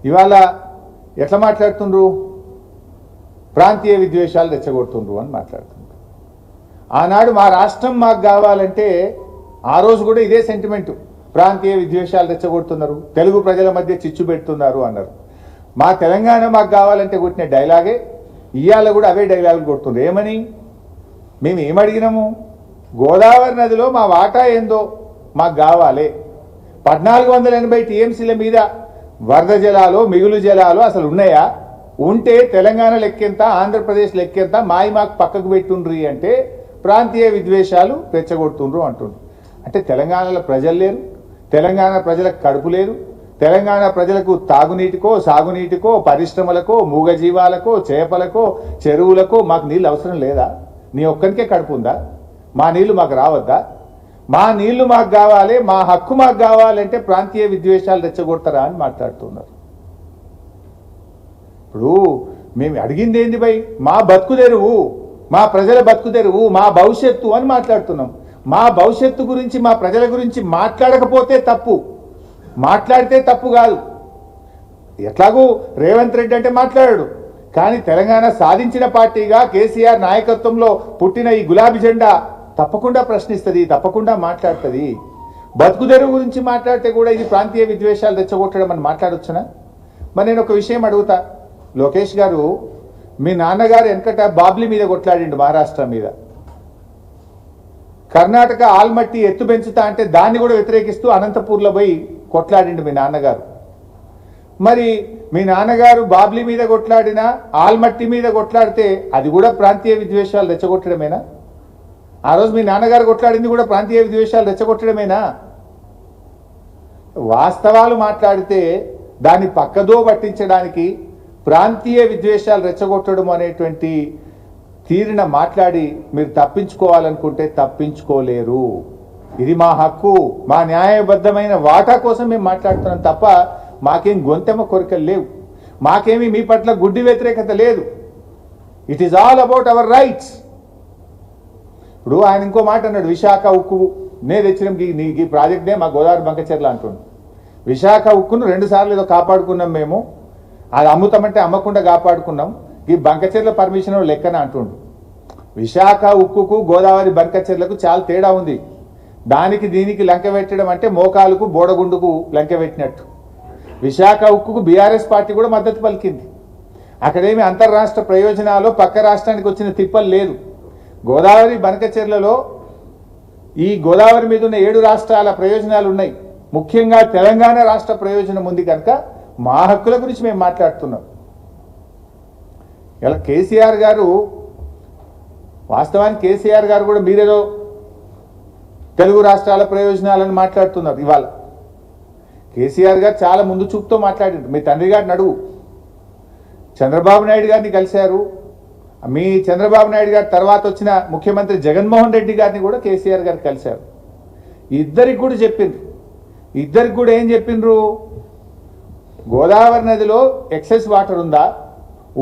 ఇవాళ ఎట్లా మాట్లాడుతుండ్రు? ప్రాంతీయ విద్వేషాలు రెచ్చగొడుతుండ్రు అని మాట్లాడుతుండ్రు. ఆనాడు మా రాష్ట్రం మాకు కావాలంటే ఆ రోజు కూడా ఇదే సెంటిమెంటు, ప్రాంతీయ విద్వేషాలు రెచ్చగొడుతున్నారు, తెలుగు ప్రజల మధ్య చిచ్చు పెడుతున్నారు అన్నారు. మా తెలంగాణ మాకు కావాలంటే కొట్టిన డైలాగే ఇవాళ కూడా అవే డైలాగులు కొడుతున్నారు. ఏమని? మేము ఏమడిగినాము? గోదావరి నదిలో మా వాటా ఏందో మాకు కావాలి. 1480 టీఎంసీల మీద వరద జలాలు, మిగులు జలాలు అసలు ఉన్నాయా? ఉంటే తెలంగాణ లెక్కెంత, ఆంధ్రప్రదేశ్ లెక్కెంత, మాకు పక్కకు పెట్టుండ్రి అంటే ప్రాంతీయ విద్వేషాలు రెచ్చగొడుతుండ్రు అంటుండ్రు. అంటే తెలంగాణలో ప్రజలు లేరు, తెలంగాణ ప్రజలకు కడుపు లేరు, తెలంగాణ ప్రజలకు తాగునీటికో, సాగునీటికో, పరిశ్రమలకో, మూగజీవాలకో, చేపలకో, చెరువులకో మాకు నీళ్ళు అవసరం లేదా? నీ ఒక్కరికే కడుపు ఉందా? మా నీళ్లు మాకు రావద్దా? మా నీళ్లు మాకు కావాలి, మా హక్కు మాకు కావాలంటే ప్రాంతీయ విద్వేషాలు రెచ్చగొడతారా అని మాట్లాడుతున్నారు. ఇప్పుడు మేము అడిగింది ఏంది భయ్? మా బతుకు తెరువు, మా ప్రజల బతుకు తెరువు, మా భవిష్యత్తు అని మాట్లాడుతున్నాం. మా భవిష్యత్తు గురించి, మా ప్రజల గురించి మాట్లాడకపోతే తప్పు, మాట్లాడితే తప్పు కాదు. ఎట్లాగూ రేవంత్ రెడ్డి అంటే మాట్లాడాడు, కానీ తెలంగాణ సాధించిన పార్టీగా కేసీఆర్ నాయకత్వంలో పుట్టిన ఈ గులాబీ జెండా తప్పకుండా ప్రశ్నిస్తుంది, తప్పకుండా మాట్లాడుతుంది. బతుకు తెరువు గురించి మాట్లాడితే కూడా ఇది ప్రాంతీయ విద్వేషాలు రెచ్చగొట్టడం అని మాట్లాడొచ్చునా? మరి నేను ఒక విషయం అడుగుతా, లోకేష్ గారు, మీ నాన్నగారు వెనకట బాబ్లీ మీద కొట్లాడిండు, మహారాష్ట్ర మీద. కర్ణాటక ఆల్మట్టి ఎత్తు పెంచుతా అంటే దాన్ని కూడా వ్యతిరేకిస్తూ అనంతపూర్లో పోయి కొట్లాడిండు మీ నాన్నగారు. మరి మీ నాన్నగారు బాబ్లీ మీద కొట్లాడినా, ఆల్మట్టి మీద కొట్లాడితే అది కూడా ప్రాంతీయ విద్వేషాలు రెచ్చగొట్టడమేనా? ఆ రోజు మీ నాన్నగారు కొట్లాడింది కూడా ప్రాంతీయ విద్వేషాలు రెచ్చగొట్టడమేనా? వాస్తవాలు మాట్లాడితే దాన్ని పక్కదో పట్టించడానికి ప్రాంతీయ విద్వేషాలు రెచ్చగొట్టడం అనేటువంటి తీరిన మాట్లాడి మీరు తప్పించుకోవాలనుకుంటే తప్పించుకోలేరు. ఇది మా హక్కు, మా న్యాయబద్ధమైన వాటా కోసం మేము మాట్లాడుతున్నాం తప్ప మాకేం గొంతెమ్మ కోరికలు లేవు, మాకేమీ మీ పట్ల గుడ్డి వ్యతిరేకత లేదు. It is all about our rights. ఇప్పుడు ఆయన ఇంకో మాట అన్నాడు, విశాఖ ఉక్కు నే తెచ్చినాం, ఈ ప్రాజెక్ట్నే మా గోదావరి బంకచెర్ల అంటుండు. విశాఖ ఉక్కును 2 సార్లు ఏదో కాపాడుకున్నాం మేము, అది అమ్ముతామంటే అమ్మకుండా కాపాడుకున్నాం, ఈ బంకచెర్ల పర్మిషన్ లెక్కన అంటుండు. విశాఖ ఉక్కుకు గోదావరి బంకచెర్లకు చాలా తేడా ఉంది. దానికి దీనికి లంక పెట్టడం అంటే మోకాలకు బోడగుండుకు లంక పెట్టినట్టు. విశాఖ ఉక్కుకు బీఆర్ఎస్ పార్టీ కూడా మద్దతు పలికింది. అక్కడేమి అంతర్రాష్ట్ర ప్రయోజనాలు పక్క రాష్ట్రానికి వచ్చిన తిప్పలు లేదు. గోదావరి బంకచెర్లలో ఈ గోదావరి మీద ఉన్న 7 రాష్ట్రాల ప్రయోజనాలు ఉన్నాయి. ముఖ్యంగా తెలంగాణ రాష్ట్ర ప్రయోజనం ఉంది కనుక మా హక్కుల గురించి మేము మాట్లాడుతున్నాం. ఇలా కేసీఆర్ గారు, వాస్తవానికి కేసీఆర్ గారు కూడా మీరేదో తెలుగు రాష్ట్రాల ప్రయోజనాలను మాట్లాడుతున్నారు. ఇవాళ కేసీఆర్ గారు చాలా ముందు చూపుతో మాట్లాడారు. మీ తండ్రి గారిని అడుగు, చంద్రబాబు నాయుడు గారిని కలిశారు. మీ చంద్రబాబు నాయుడు గారి తర్వాత వచ్చిన ముఖ్యమంత్రి జగన్మోహన్ రెడ్డి గారిని కూడా కేసీఆర్ గారు కలిశారు. ఇద్దరికి కూడా చెప్పిండ్రు. ఇద్దరికి కూడా ఏం చెప్పిండ్రు? గోదావరి నదిలో ఎక్సెస్ వాటర్ ఉందా,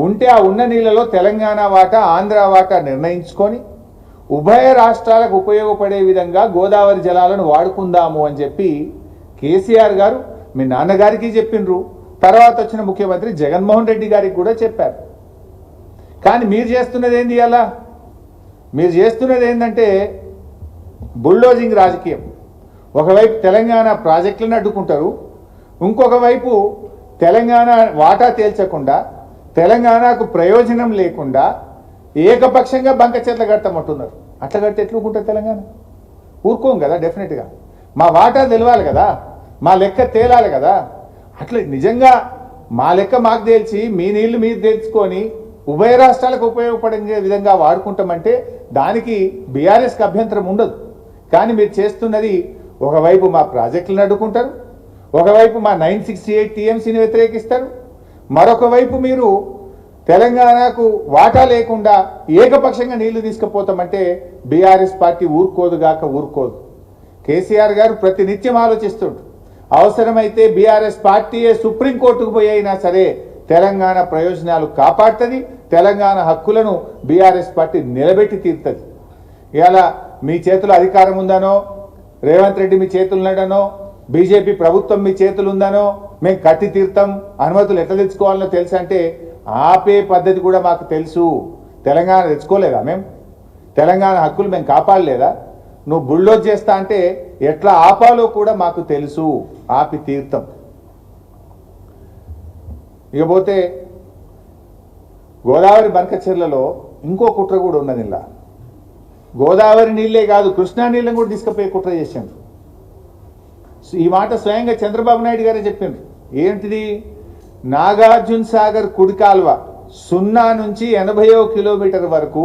ఉంటే ఆ ఉన్న నీళ్ళలో తెలంగాణ వాటా, ఆంధ్ర వాటా నిర్ణయించుకొని ఉభయ రాష్ట్రాలకు ఉపయోగపడే విధంగా గోదావరి జలాలను వాడుకుందాము అని చెప్పి కేసీఆర్ గారు మీ నాన్నగారికి చెప్పిండ్రు. తర్వాత వచ్చిన ముఖ్యమంత్రి జగన్మోహన్ రెడ్డి గారికి కూడా చెప్పారు. కానీ మీరు చేస్తున్నది ఏంది? అలా మీరు చేస్తున్నది ఏంటంటే బుల్డోజింగ్ రాజకీయం. ఒకవైపు తెలంగాణ ప్రాజెక్టులను అడ్డుకుంటారు, ఇంకొక వైపు తెలంగాణ వాటా తేల్చకుండా, తెలంగాణకు ప్రయోజనం లేకుండా ఏకపక్షంగా బంకచెర్ల కడతామంటున్నారు. అట్లా కడితే ఎట్లుకుంటుంది తెలంగాణ? ఊరుకోం కదా. డెఫినెట్గా మా వాటా తెలవాలి కదా, మా లెక్క తేలాలి కదా. అట్లా నిజంగా మా లెక్క మాకు తేల్చి మీ నీళ్లు మీరు తెలుసుకొని ఉభయ రాష్ట్రాలకు ఉపయోగపడే విధంగా వాడుకుంటామంటే దానికి బీఆర్ఎస్కి అభ్యంతరం ఉండదు. కానీ మీరు చేస్తున్నది ఒకవైపు మా ప్రాజెక్టులను అడ్డుకుంటారు, ఒకవైపు మా 968 టీఎంసీని వ్యతిరేకిస్తారు, మరొక వైపు మీరు తెలంగాణకు వాటా లేకుండా ఏకపక్షంగా నీళ్లు తీసుకుపోతామంటే బీఆర్ఎస్ పార్టీ ఊరుకోదుగాక ఊరుకోదు. కేసీఆర్ గారు ప్రతినిత్యం ఆలోచిస్తుంటారు. అవసరమైతే బీఆర్ఎస్ పార్టీయే సుప్రీంకోర్టుకు పోయి అయినా సరే తెలంగాణ ప్రయోజనాలు కాపాడుతుంది, తెలంగాణ హక్కులను బీఆర్ఎస్ పార్టీ నిలబెట్టి తీరుతుంది. ఇవాళ మీ చేతిలో అధికారం ఉందనో, రేవంత్ రెడ్డి మీ చేతులు ఉన్నాడనో, బీజేపీ ప్రభుత్వం మీ చేతులు ఉందనో మేము కట్టి తీర్థం అనుమతులు ఎట్లా తెచ్చుకోవాలనో తెలుసు అంటే ఆపే పద్ధతి కూడా మాకు తెలుసు. తెలంగాణ తెచ్చుకోలేదా మేము? తెలంగాణ హక్కులు మేము కాపాడలేదా? నువ్వు బుల్డోజ్ చేస్తా అంటే ఎట్లా ఆపాలో కూడా మాకు తెలుసు, ఆపి తీర్థం. ఇకపోతే గోదావరి బంకచెర్లలో ఇంకో కుట్ర కూడా ఉన్నది. ఇలా గోదావరి నీళ్ళే కాదు కృష్ణా నీళ్ళని కూడా తీసుకుపోయి కుట్ర చేశాం. ఈ మాట స్వయంగా చంద్రబాబు నాయుడు గారే చెప్పిండ్రు. ఏంటిది? నాగార్జున సాగర్ కుడి కాలువ 0 నుంచి 80 కిలోమీటర్ వరకు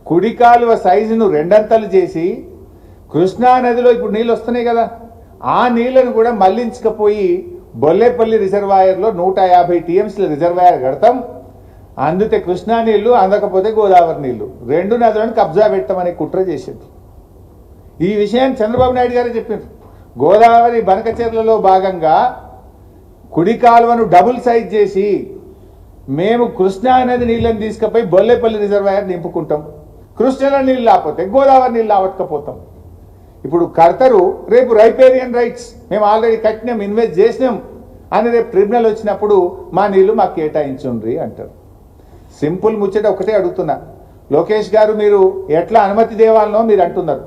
కుడి కాలువ సైజును 2 అంతలు చేసి కృష్ణా నదిలో ఇప్పుడు నీళ్ళు వస్తున్నాయి కదా, ఆ నీళ్లను కూడా మళ్లించకపోయి బొల్లేపల్లి రిజర్వాయర్లో 150 టీఎంసీల రిజర్వాయర్ కడతాం, అందుతే కృష్ణా నీళ్లు, అందకపోతే గోదావరి నీళ్లు, 2 నదులను కబ్జా పెట్టమని కుట్ర చేసింది. ఈ విషయాన్ని చంద్రబాబు నాయుడు గారే చెప్పిండ్రు. గోదావరి బనకచెర్లలో భాగంగా కుడి కాలువను డబుల్ సైజ్ చేసి మేము కృష్ణా నది నీళ్ళని తీసుకుపోయి బొల్లేపల్లి రిజర్వాయర్ నింపుకుంటాం, కృష్ణా నీళ్ళు లేకపోతే గోదావరి నీళ్ళు ఆవట్టుకపోతాం. ఇప్పుడు కడతారు, రేపు రైపేరియన్ రైట్స్ మేము ఆల్రెడీ కట్టినాం, ఇన్వెస్ట్ చేసినాం అని రేపు ట్రిబ్యునల్ వచ్చినప్పుడు మా నీళ్లు మాకు కేటాయించుండ్రి అంటారు. సింపుల్ ముచ్చట ఒకటే అడుగుతున్నా, లోకేష్ గారు మీరు ఎట్లా అనుమతి దేవాలనో మీరు అంటున్నారు,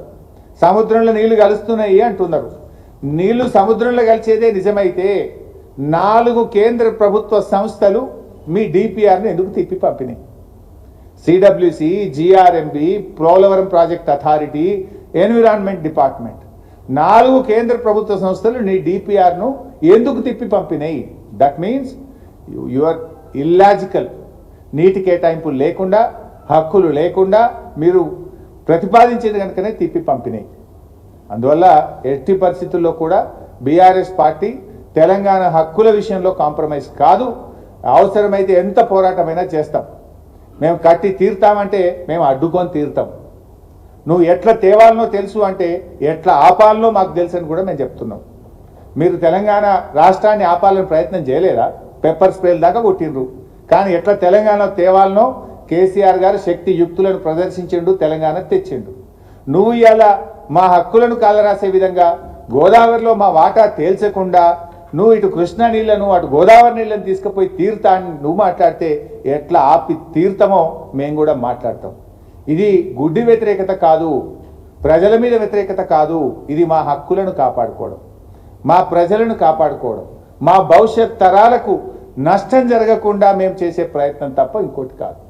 సముద్రంలో నీళ్లు కలుస్తున్నాయి అంటున్నారు. నీళ్లు సముద్రంలో కలిసేదే నిజమైతే 4 కేంద్ర ప్రభుత్వ సంస్థలు మీ డిపిఆర్ని ఎందుకు తిప్పి పంపినాయి? CWC, GRMB, Polavaram project authority, environment department, 4 కేంద్ర ప్రభుత్వ సంస్థలు నీ డిపిఆర్ను ఎందుకు తిప్పి పంపినాయి? That means you are illogical. నీటి కేటాయింపులు లేకుండా, హక్కులు లేకుండా మీరు ప్రతిపాదించేది కనుకనే తిప్పి పంపినాయి. అందువల్ల ఎట్టి పరిస్థితుల్లో కూడా బీఆర్ఎస్ పార్టీ తెలంగాణ హక్కుల విషయంలో కాంప్రమైజ్ కాదు. అవసరమైతే ఎంత పోరాటమైనా చేస్తాం. మేము కట్టి తీరుతామంటే మేము అడ్డుకొని తీరుతాం. నువ్వు ఎట్లా తేవాలనో తెలుసు అంటే ఎట్లా ఆపాలనో మాకు తెలుసు అని కూడా మేము చెప్తున్నాం. మీరు తెలంగాణ రాష్ట్రాన్ని ఆపాలని ప్రయత్నం చేయలేదా? పెప్పర్ స్ప్రేల దాకా కొట్టిండ్రు. కానీ ఎట్లా తెలంగాణ తేవాలనో కేసీఆర్ గారు శక్తి యుక్తులను ప్రదర్శించిండు, తెలంగాణ తెచ్చిండు. నువ్వు ఇలా మా హక్కులను కాలరాసే విధంగా గోదావరిలో మా వాటా తేల్చకుండా నువ్వు ఇటు కృష్ణా నీళ్లను అటు గోదావరి నీళ్ళని తీసుకుపోయి తీరుతా అని నువ్వు మాట్లాడితే ఎట్లా ఆపి తీరుతామో మేము కూడా మాట్లాడతాం. ఇది గుడ్డి వ్యతిరేకత కాదు, ప్రజల మీద వ్యతిరేకత కాదు. ఇది మా హక్కులను కాపాడుకోవడం, మా ప్రజలను కాపాడుకోవడం, మా భవిష్యత్ తరాలకు నష్టం జరగకుండా మేము చేసే ప్రయత్నం తప్ప ఇంకోటి కాదు.